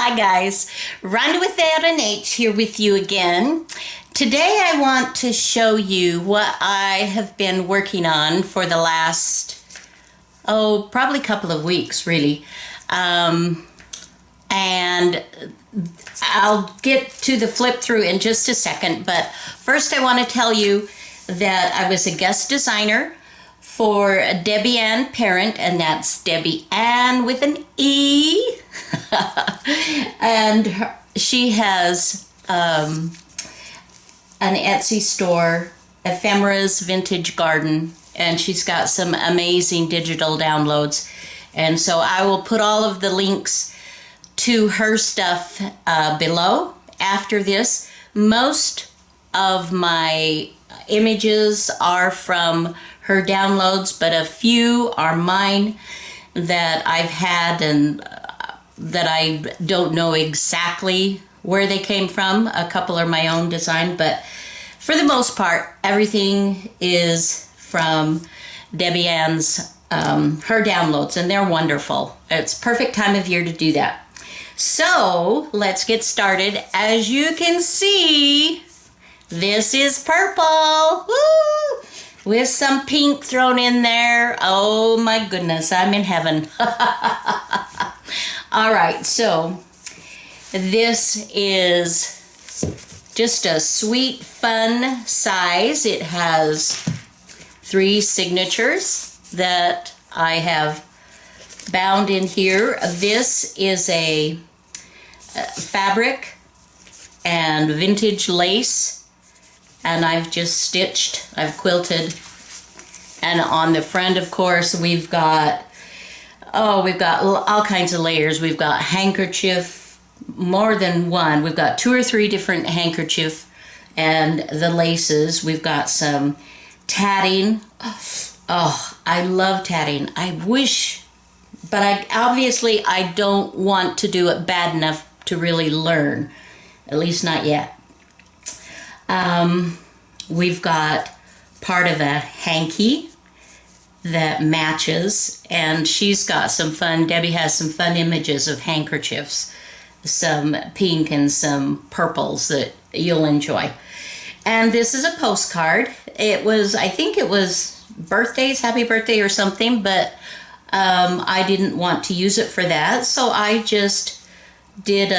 Hi guys, Rhonda with an H here with you again. Today I want to show you what I have been working on for the last, probably couple of weeks really. And I'll get to the flip through in just a second, but first I want to tell you that I was a guest designer for Debbie Ann Parent, and that's Debbie Ann with an E. And she has an Etsy store, Ephemera's Vintage Garden, and she's got some amazing digital downloads. And so I will put all of the links to her stuff below after this. Most of my images are from her downloads, but a few are mine that I've had and that I don't know exactly where they came from. A couple are my own design, but for the most part, everything is from Debbie Ann's, her downloads, and they're wonderful. It's perfect time of year to do that. So let's get started. As you can see, this is purple. Woo! With some pink thrown in there. Oh my goodness, I'm in heaven. All right, so this is just a sweet, fun size. It has 3 signatures that I have bound in here. This is a fabric and vintage lace, and I've just stitched, I've quilted. And on the front, of course, we've got all kinds of layers. We've got handkerchief, more than one. We've got 2 or 3 different handkerchief and the laces. We've got some tatting. Oh, I love tatting. I wish, but I don't want to do it bad enough to really learn, at least not yet. We've got part of a hanky that matches, and she's got some fun, Debbie has some fun images of handkerchiefs, some pink and some purples that you'll enjoy. And this is a postcard. I think it was birthdays, happy birthday or something, but I didn't want to use it for that, so I just did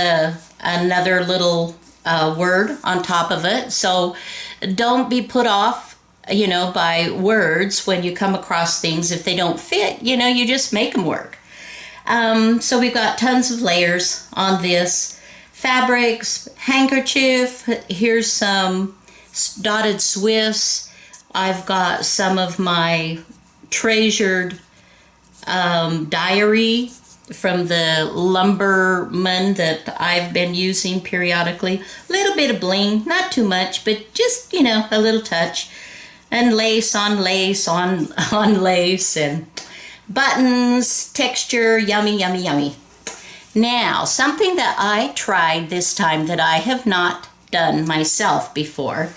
another little word on top of it. So don't be put off, by words when you come across things. If they don't fit, you just make them work. So we've got tons of layers on this. Fabrics, handkerchief, here's some dotted Swiss. I've got some of my treasured diary from the lumberman that I've been using periodically. A little bit of bling, not too much, but just, a little touch. And lace on lace on lace, and buttons, texture, yummy, yummy, yummy. Now, something that I tried this time that I have not done myself before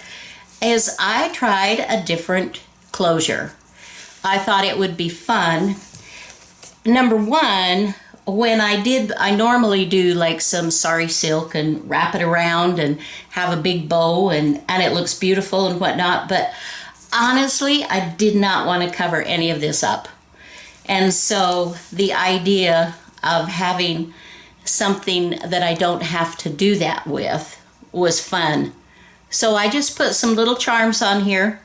is I tried a different closure. I thought it would be fun. Number one, I normally do like some sari silk and wrap it around and have a big bow and it looks beautiful and whatnot, but honestly, I did not want to cover any of this up. And so the idea of having something that I don't have to do that with was fun. So I just put some little charms on here.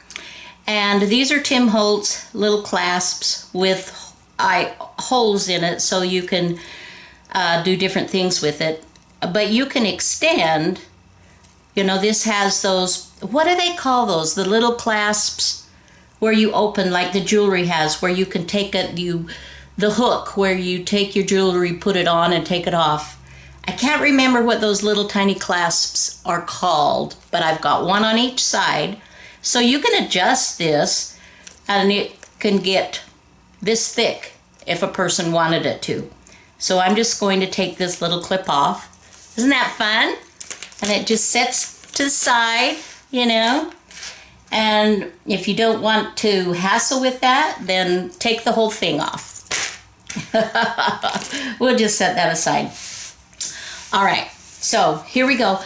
And these are Tim Holtz little clasps with holes in it, so you can do different things with it. But you can extend, this has those, what do they call those? The little clasps where you open, like the jewelry has, where you can take the hook where you take your jewelry, put it on and take it off. I can't remember what those little tiny clasps are called, but I've got one on each side. So you can adjust this and it can get this thick if a person wanted it to. So I'm just going to take this little clip off. Isn't that fun? And it just sets to the side, And if you don't want to hassle with that, then take the whole thing off. We'll just set that aside. All right, so here we go.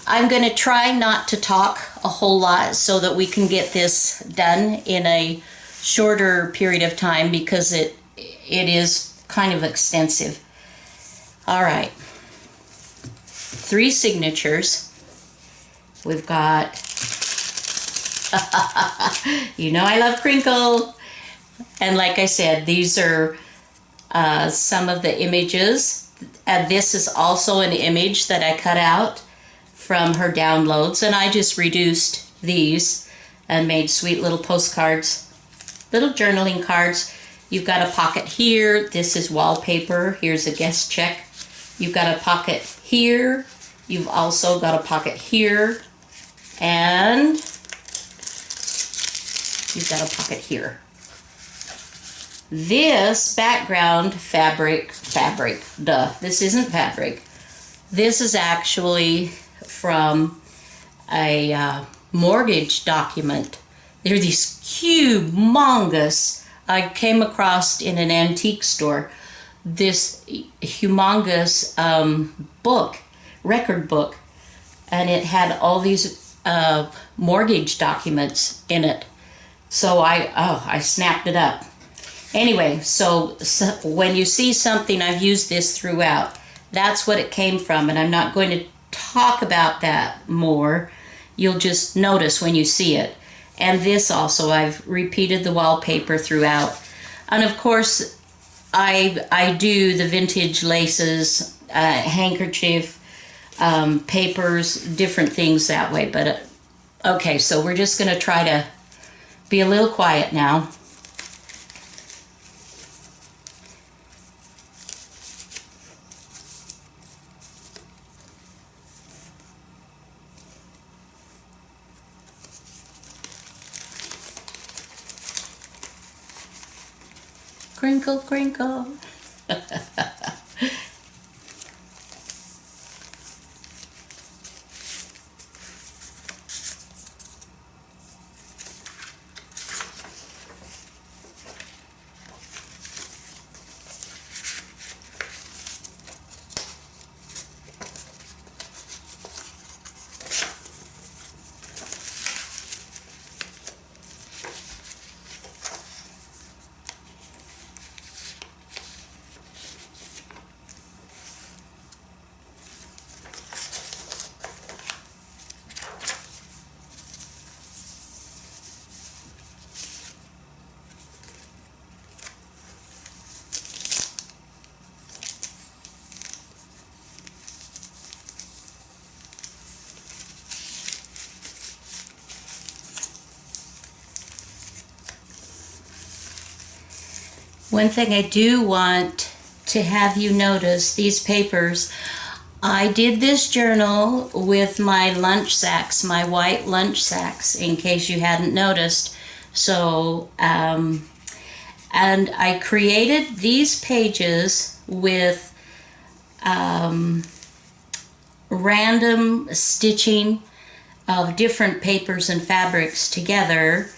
I'm going to try not to talk a whole lot so that we can get this done in a shorter period of time because it is kind of extensive. All right, 3 signatures. We've got, you know I love crinkle. And like I said, these are some of the images. This is also an image that I cut out from her downloads, and I just reduced these and made sweet little postcards, little journaling cards. You've got a pocket here. This is wallpaper. Here's a guest check. You've got a pocket here. You've also got a pocket here, and you've got a pocket here. This background fabric, this isn't fabric. This is actually from a mortgage document. They're these humongous, I came across in an antique store, this humongous book, record book, and it had all these mortgage documents in it. So I snapped it up. Anyway, so when you see something, I've used this throughout. That's what it came from, and I'm not going to talk about that more. You'll just notice when you see it. And this also, I've repeated the wallpaper throughout. And of course, I do the vintage laces, handkerchief, papers, different things that way. But okay, so we're just going to try to be a little quiet now. Crinkle, crinkle. One thing I do want to have you notice, these papers, I did this journal with my lunch sacks, my white lunch sacks, in case you hadn't noticed. So, and I created these pages with random stitching of different papers and fabrics together,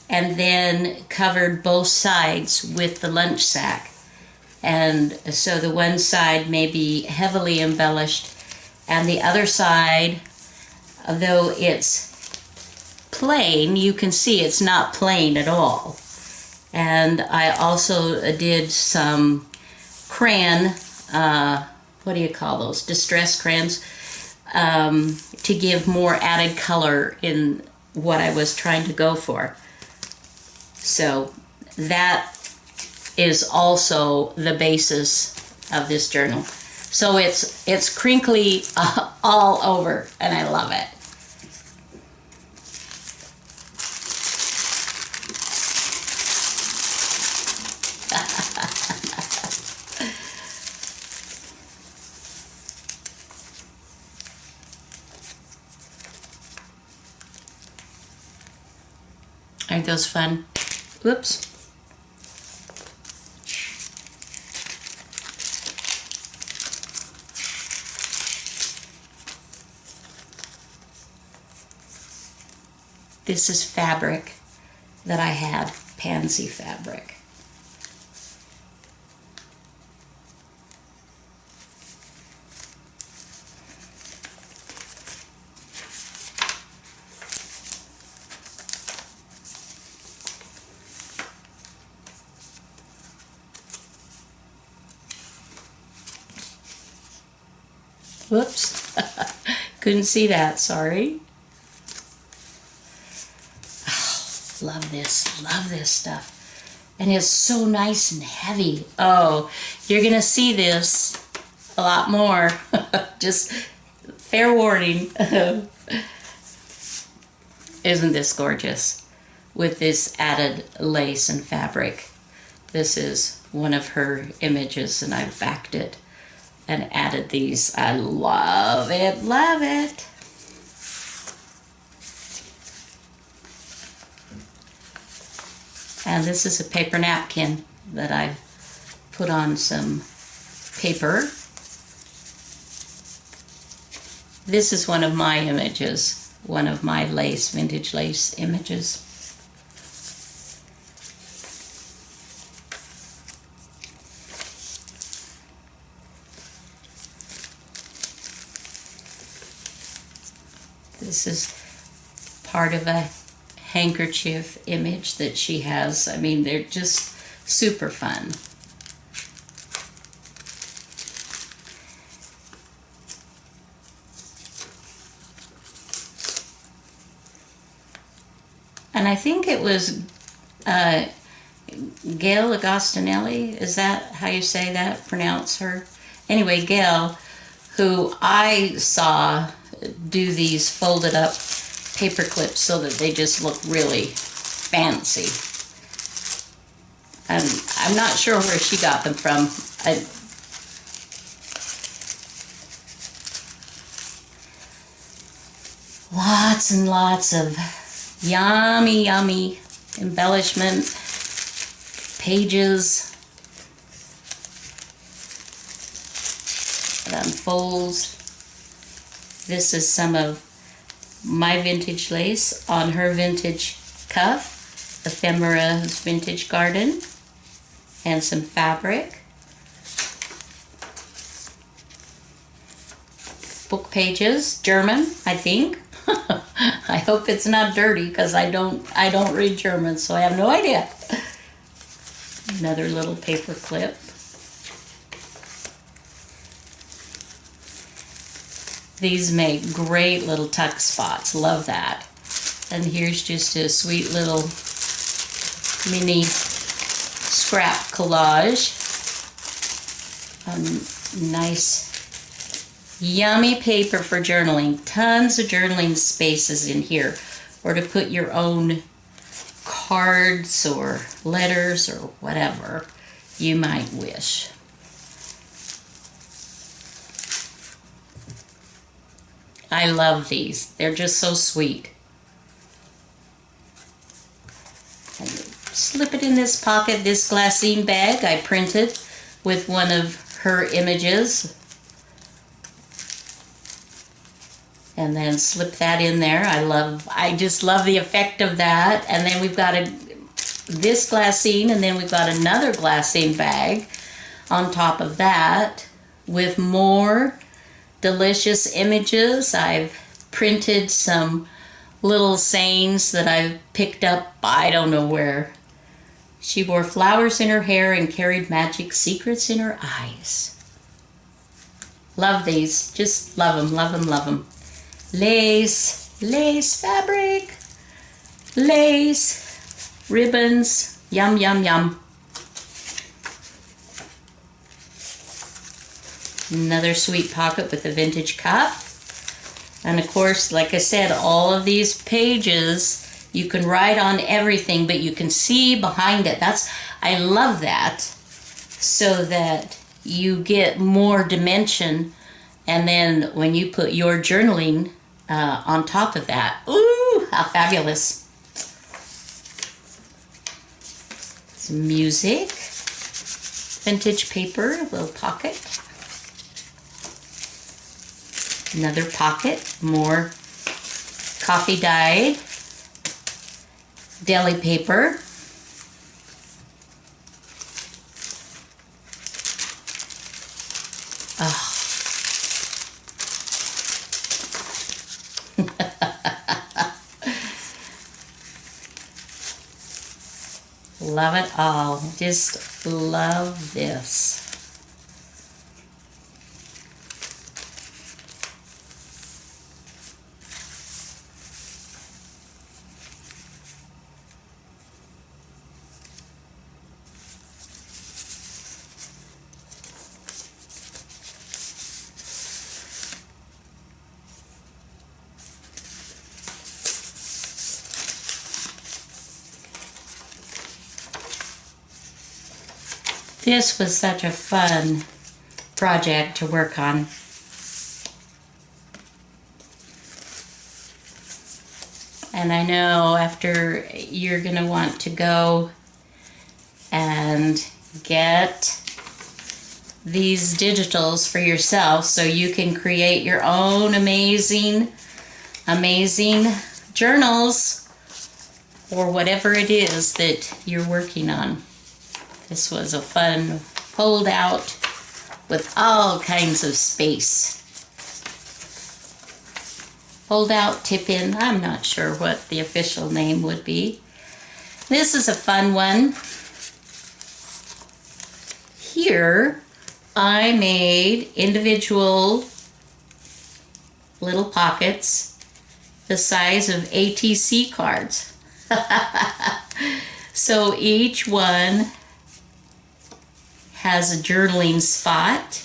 and then covered both sides with the lunch sack. And so the one side may be heavily embellished, and the other side, though it's plain, you can see it's not plain at all. And I also did some crayon, what do you call those? Distress crayons, to give more added color in what I was trying to go for. So that is also the basis of this journal. So it's crinkly all over, and I love it. Aren't those fun? Whoops. This is fabric that I had, pansy fabric. Whoops. Couldn't see that, sorry. Oh, love this stuff. And it's so nice and heavy. Oh, you're gonna see this a lot more. Just fair warning. Isn't this gorgeous? With this added lace and fabric. This is one of her images, and I've backed it and added these. I love it, love it. And this is a paper napkin that I've put on some paper. This is one of my images, one of my lace, vintage lace images. This is part of a handkerchief image that she has. I mean, they're just super fun. And I think it was Gail Agostinelli, is that how you say that, pronounce her? Anyway, Gail, who I saw do these folded up paper clips so that they just look really fancy. And I'm not sure where she got them from. Lots and lots of yummy, yummy embellishment pages. It unfolds. This is some of my vintage lace on her vintage cuff, Ephemera's Vintage Garden, and some fabric. Book pages, German, I think. I hope it's not dirty because I don't read German, so I have no idea. Another little paper clip. These make great little tuck spots. Love that. And here's just a sweet little mini scrap collage. Nice yummy paper for journaling. Tons of journaling spaces in here, or to put your own cards or letters or whatever you might wish. I love these. They're just so sweet. And slip it in this pocket, this glassine bag I printed with one of her images. And then slip that in there. I just love the effect of that. And then we've got this glassine, and then we've got another glassine bag on top of that with more delicious images. I've printed some little sayings that I've picked up, I don't know where. She wore flowers in her hair and carried magic secrets in her eyes. Love these. Just love them, love them, love them. Lace, lace fabric, lace, ribbons, yum, yum, yum. Another sweet pocket with a vintage cuff. And of course, like I said, all of these pages, you can write on everything, but you can see behind it. I love that, so that you get more dimension. And then when you put your journaling on top of that, ooh, how fabulous. Some music, vintage paper, a little pocket. Another pocket, more coffee dyed deli paper. Oh. Love it all. Just love this. This was such a fun project to work on. And I know after you're going to want to go and get these digitals for yourself so you can create your own amazing journals or whatever it is that you're working on. This was a fun fold-out with all kinds of space. Fold-out, tip-in, I'm not sure what the official name would be. This is a fun one. Here, I made individual little pockets the size of ATC cards. So each one has a journaling spot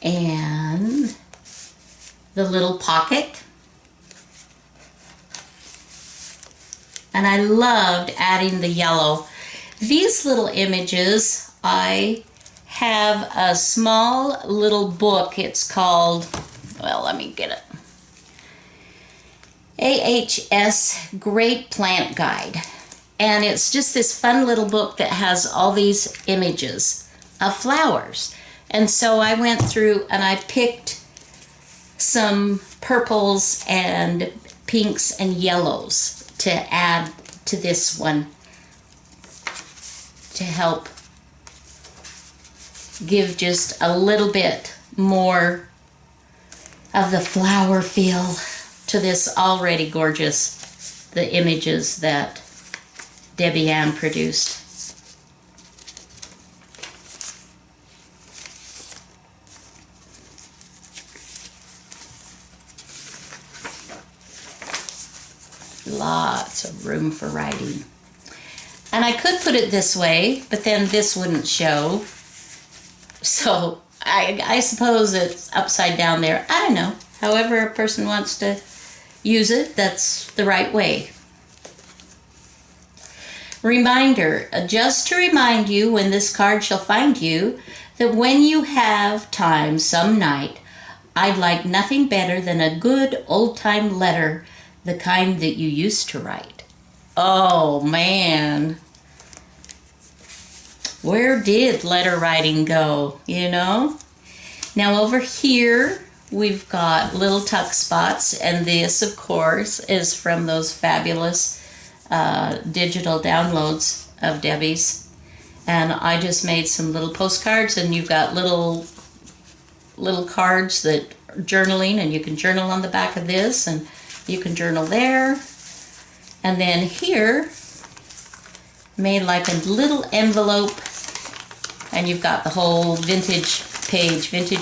and the little pocket. And I loved adding the yellow. These little images, I have a small little book. It's called, well, let me get it. AHS Great Plant Guide. And it's just this fun little book that has all these images of flowers. And so I went through and I picked some purples and pinks and yellows to add to this one to help give just a little bit more of the flower feel to this already gorgeous, the images that Debbie Ann produced. Lots of room for writing. And I could put it this way, but then this wouldn't show. So I suppose it's upside down there. I don't know. However a person wants to use it, that's the right way. Reminder, just to remind you when this card shall find you, that when you have time some night, I'd like nothing better than a good old-time letter, the kind that you used to write. Oh, man. Where did letter writing go, you know? Now over here, we've got little tuck spots, and this, of course, is from those fabulous digital downloads of Debbie's. And I just made some little postcards, and you've got little cards that are journaling, and you can journal on the back of this, and you can journal there. And then here, made like a little envelope, and you've got the whole vintage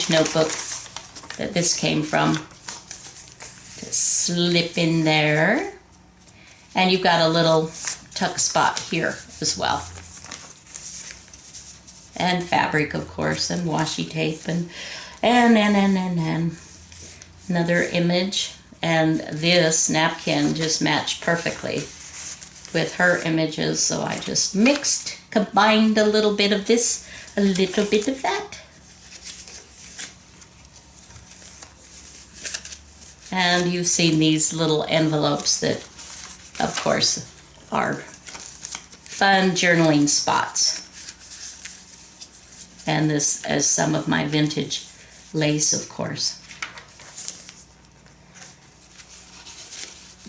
notebook that this came from to slip in there. And you've got a little tuck spot here as well. And fabric, of course, and washi tape, and another image. And this napkin just matched perfectly with her images, so I just combined a little bit of this, a little bit of that. And you've seen these little envelopes that, of course, are fun journaling spots. And this is some of my vintage lace, of course.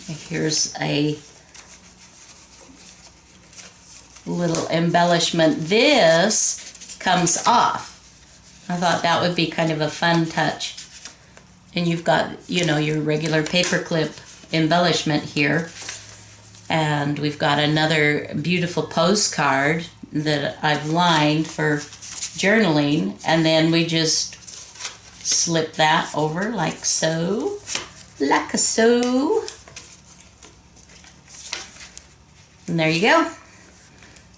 Here's a little embellishment. This comes off. I thought that would be kind of a fun touch. And you've got, you know, your regular paperclip embellishment here. And we've got another beautiful postcard that I've lined for journaling. And then we just slip that over like so. Like so. And there you go.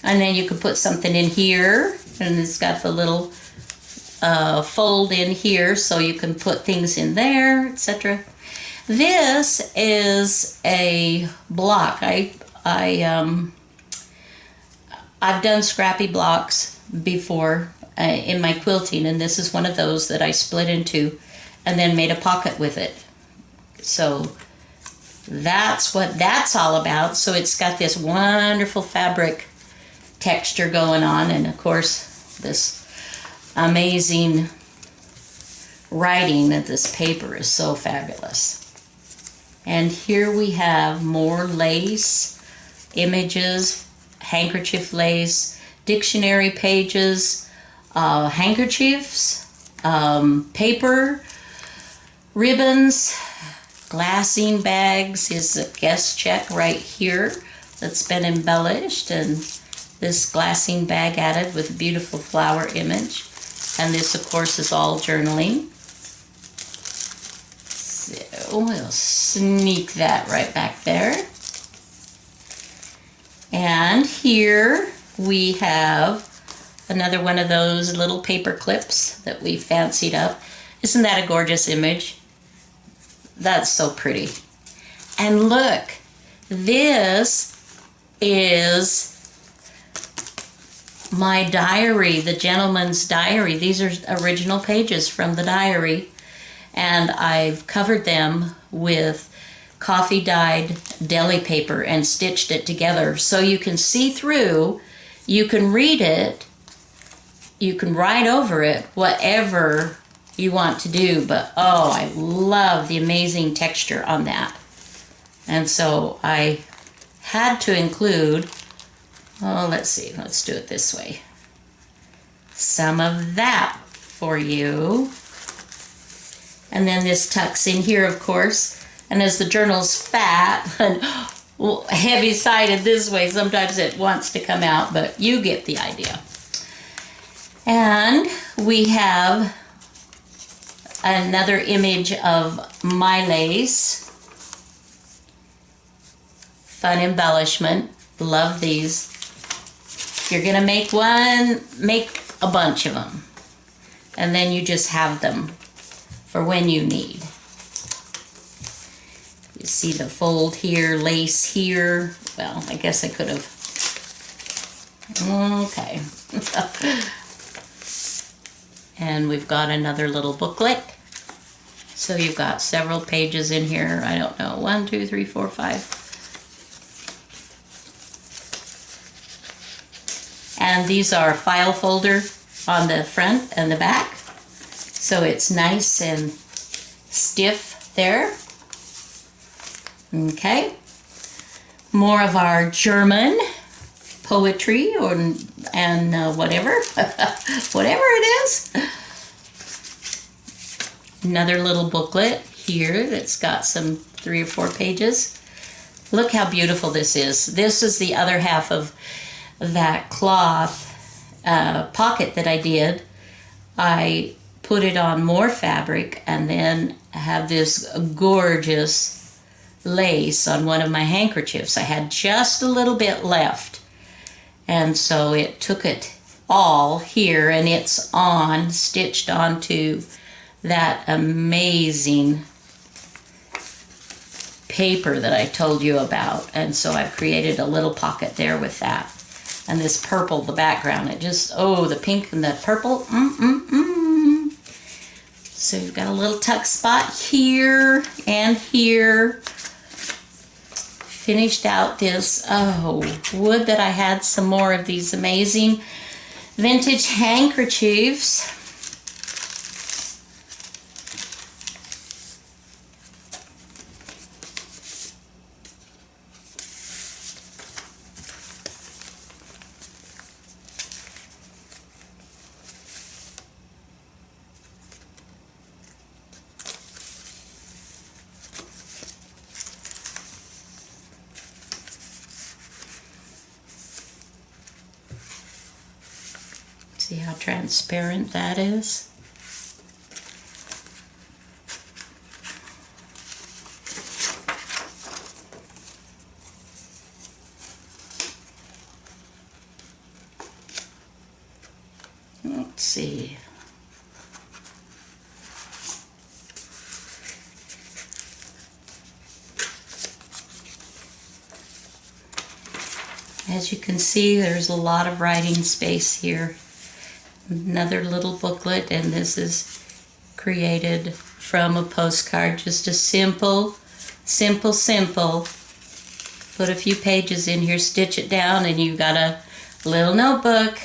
And then you could put something in here, and it's got the little fold in here, so you can put things in there, etc. This is a block. I I've done scrappy blocks before in my quilting, and this is one of those that I split into and then made a pocket with it. So that's what that's all about. So it's got this wonderful fabric texture going on, and of course this amazing writing of this paper is so fabulous. And here we have more lace, images, handkerchief lace, dictionary pages, handkerchiefs, paper, ribbons, glassine bags is a guest check right here that's been embellished, and this glassine bag added with a beautiful flower image. And this, of course, is all journaling. So we'll sneak that right back there. And here we have another one of those little paper clips that we fancied up. Isn't that a gorgeous image? That's so pretty. And look, this is my diary, the gentleman's diary. These are original pages from the diary, and I've covered them with coffee dyed deli paper and stitched it together so you can see through, you can read it, you can write over it, whatever you want to do. But oh, I love the amazing texture on that. And so I had to include, oh, let's see, let's do it this way, some of that for you. And then this tucks in here, of course. And as the journal's fat and heavy-sided this way, sometimes it wants to come out, but you get the idea. And we have another image of my lace. Fun embellishment. Love these. If you're going to make one, make a bunch of them. And then you just have them for when you need. You see the fold here, lace here. Well, I guess I could have. Okay. And we've got another little booklet. So you've got several pages in here. I don't know, 1, 2, 3, 4, 5. And these are file folder on the front and the back. So it's nice and stiff there. Okay. More of our German poetry and whatever. Whatever it is. Another little booklet here that's got some 3 or 4 pages. Look how beautiful this is. This is the other half of that cloth pocket that I did. I put it on more fabric and then have this gorgeous lace on one of my handkerchiefs. I had just a little bit left, and so it took it all here, and it's on, stitched onto that amazing paper that I told you about. And so I've created a little pocket there with that. And this purple, the background, it just, oh, the pink and the purple, So you've got a little tuck spot here and here. Finished out this, oh, would that I had some more of these amazing vintage handkerchiefs. See how transparent that is? Let's see. As you can see, there's a lot of writing space here. Another little booklet, and this is created from a postcard. Just a simple. Put a few pages in here, stitch it down, and you've got a little notebook.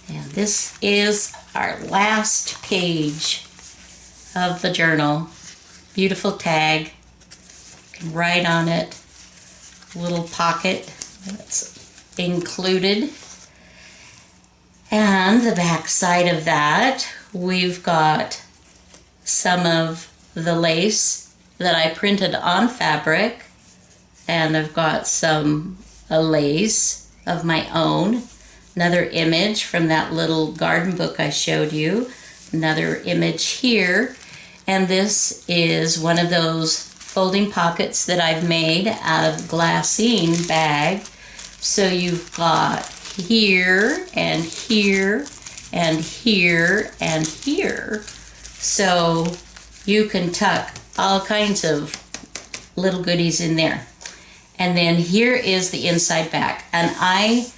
And this is our last page of the journal. Beautiful tag. You can write on it. Little pocket that's included. And the back side of that, we've got some of the lace that I printed on fabric, and I've got some lace of my own. Another image from that little garden book I showed you. Another image here. And this is one of those folding pockets that I've made out of glassine bag. So you've got here and here and here and here. So you can tuck all kinds of little goodies in there. And then here is the inside back. And I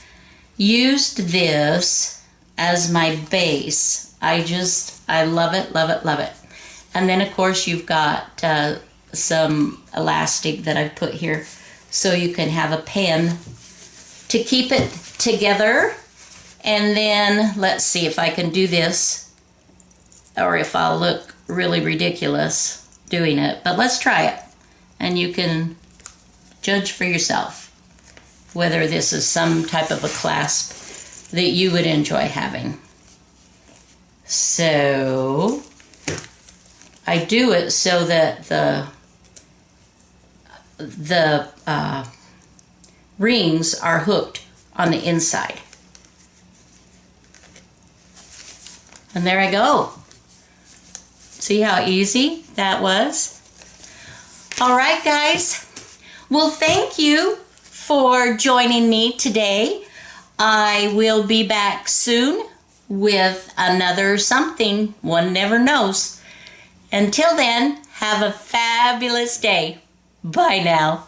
used this as my base. I love it, love it, love it. And then of course you've got some elastic that I've put here so you can have a pen to keep it together. And then let's see if I can do this or if I'll look really ridiculous doing it. But let's try it and you can judge for yourself whether this is some type of a clasp that you would enjoy having. So I do it so that the rings are hooked on the inside. And there I go. See how easy that was? All right, guys. Well, thank you for joining me today. I will be back soon with another something. One never knows. Until then, have a fabulous day. Bye now.